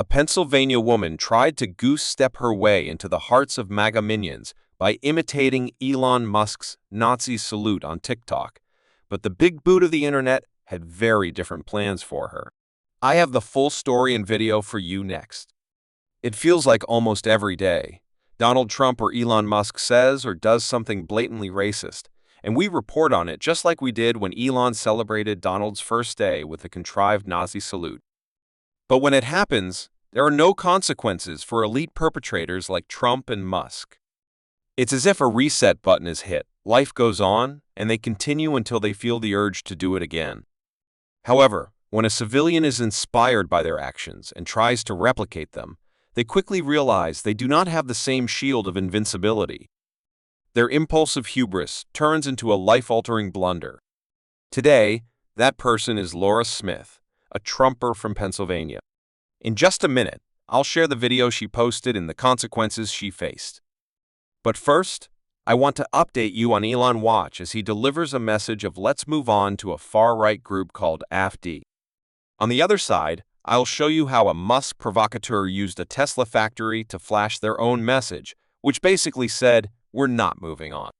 A Pennsylvania woman tried to goose-step her way into the hearts of MAGA minions by imitating Elon Musk's Nazi salute on TikTok, but the big boot of the internet had very different plans for her. I have the full story and video for you next. It feels like almost every day, Donald Trump or Elon Musk says or does something blatantly racist, and we report on it just like we did when Elon celebrated Donald's first day with a contrived Nazi salute. But when it happens, there are no consequences for elite perpetrators like Trump and Musk. It's as if a reset button is hit, life goes on, and they continue until they feel the urge to do it again. However, when a civilian is inspired by their actions and tries to replicate them, they quickly realize they do not have the same shield of invincibility. Their impulsive hubris turns into a life-altering blunder. Today, that person is Laura Smith, a Trumper from Pennsylvania. In just a minute, I'll share the video she posted and the consequences she faced. But first, I want to update you on Elon Watch as he delivers a message of let's move on to a far-right group called AfD. On the other side, I'll show you how a Musk provocateur used a Tesla factory to flash their own message, which basically said, we're not moving on.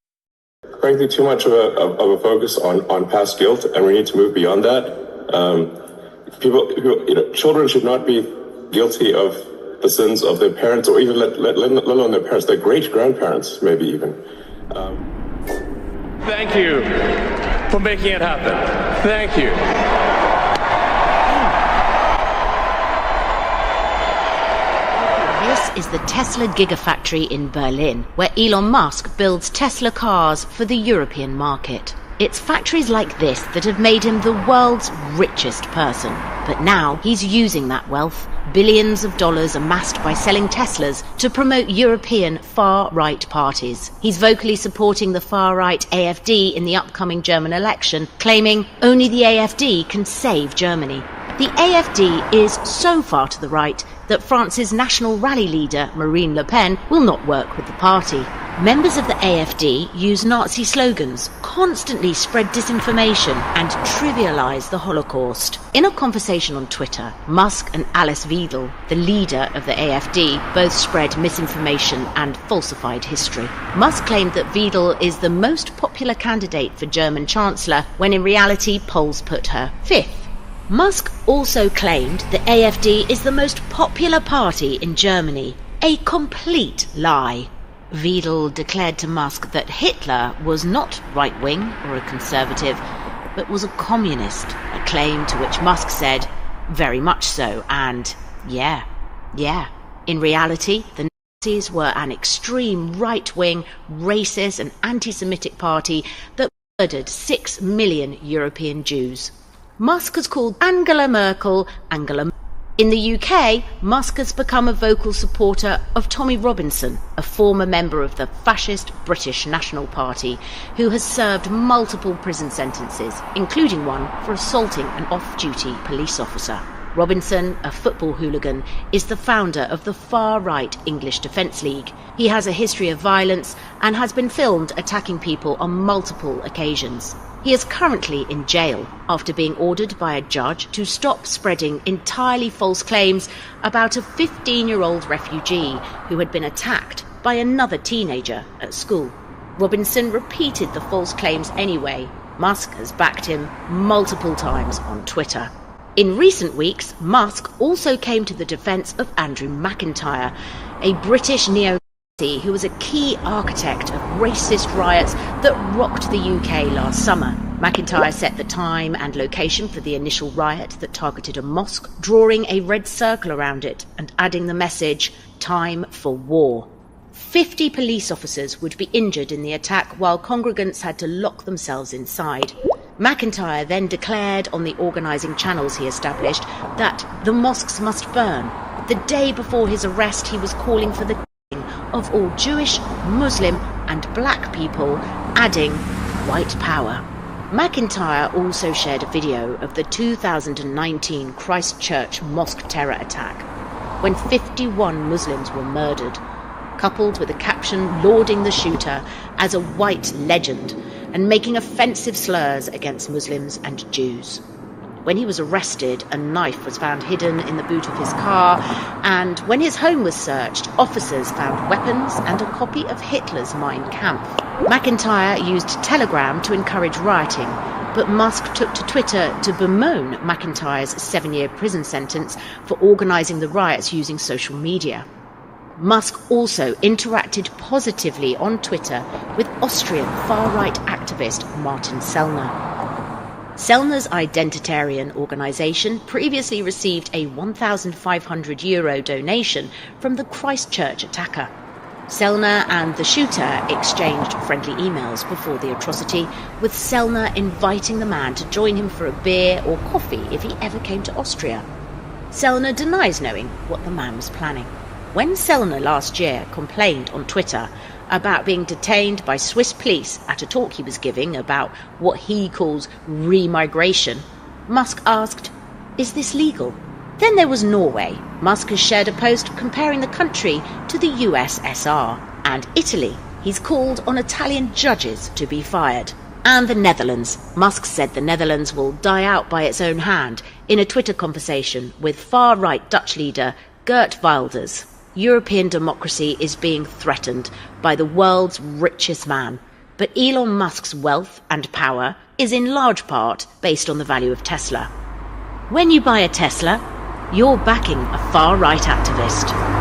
Frankly, too much of a focus on past guilt, and we need to move beyond that. Children should not be guilty of the sins of their parents, or even let alone their parents, their great-grandparents, maybe even. Thank you for making it happen. Thank you. This is the Tesla Gigafactory in Berlin, where Elon Musk builds Tesla cars for the European market. It's factories like this that have made him the world's richest person. But now he's using that wealth, billions of dollars amassed by selling Teslas, to promote European far-right parties. He's vocally supporting the far-right AfD in the upcoming German election, claiming only the AfD can save Germany. The AfD is so far to the right that France's national rally leader, Marine Le Pen, will not work with the party. Members of the AfD use Nazi slogans, constantly spread disinformation, and trivialize the Holocaust. In a conversation on Twitter, Musk and Alice Weidel, the leader of the AfD, both spread misinformation and falsified history. Musk claimed that Weidel is the most popular candidate for German Chancellor, when in reality polls put her fifth. Musk also claimed the AfD is the most popular party in Germany. A complete lie. Weidel declared to Musk that Hitler was not right-wing or a conservative, but was a communist, a claim to which Musk said, very much so, and yeah. In reality, the Nazis were an extreme right-wing, racist and anti-Semitic party that murdered 6 million European Jews. Musk has called Angela Merkel Angela Merkel. In the UK, Musk has become a vocal supporter of Tommy Robinson, a former member of the fascist British National Party, who has served multiple prison sentences, including one for assaulting an off-duty police officer. Robinson, a football hooligan, is the founder of the far-right English Defence League. He has a history of violence and has been filmed attacking people on multiple occasions. He is currently in jail after being ordered by a judge to stop spreading entirely false claims about a 15-year-old refugee who had been attacked by another teenager at school. Robinson repeated the false claims anyway. Musk has backed him multiple times on Twitter. In recent weeks, Musk also came to the defence of Andrew McIntyre, a British neo-Nazi who was a key architect of racist riots that rocked the UK last summer. McIntyre set the time and location for the initial riot that targeted a mosque, drawing a red circle around it and adding the message, "Time for war." 50 police officers would be injured in the attack while congregants had to lock themselves inside. McIntyre then declared on the organising channels he established that the mosques must burn. The day before his arrest, he was calling for the killing of all Jewish, Muslim and black people, adding white power. McIntyre also shared a video of the 2019 Christchurch mosque terror attack, when 51 Muslims were murdered, coupled with a caption lauding the shooter as a white legend and making offensive slurs against Muslims and Jews. When he was arrested, a knife was found hidden in the boot of his car, And when his home was searched, officers found weapons and a copy of Hitler's Mein Kampf. McIntyre used Telegram to encourage rioting, but Musk took to Twitter to bemoan McIntyre's 7-year prison sentence for organising the riots using social media. Musk also interacted positively on Twitter with Austrian far-right activist Martin Sellner. Sellner's identitarian organisation previously received a €1,500 donation from the Christchurch attacker. Sellner and the shooter exchanged friendly emails before the atrocity, with Sellner inviting the man to join him for a beer or coffee if he ever came to Austria. Sellner denies knowing what the man was planning. When Sellner last year complained on Twitter about being detained by Swiss police at a talk he was giving about what he calls remigration, Musk asked, "Is this legal?" Then there was Norway. Musk has shared a post comparing the country to the USSR. And Italy. He's called on Italian judges to be fired. And the Netherlands. Musk said the Netherlands will die out by its own hand in a Twitter conversation with far-right Dutch leader Geert Wilders. European democracy is being threatened by the world's richest man. But Elon Musk's wealth and power is in large part based on the value of Tesla. When you buy a Tesla, you're backing a far-right activist.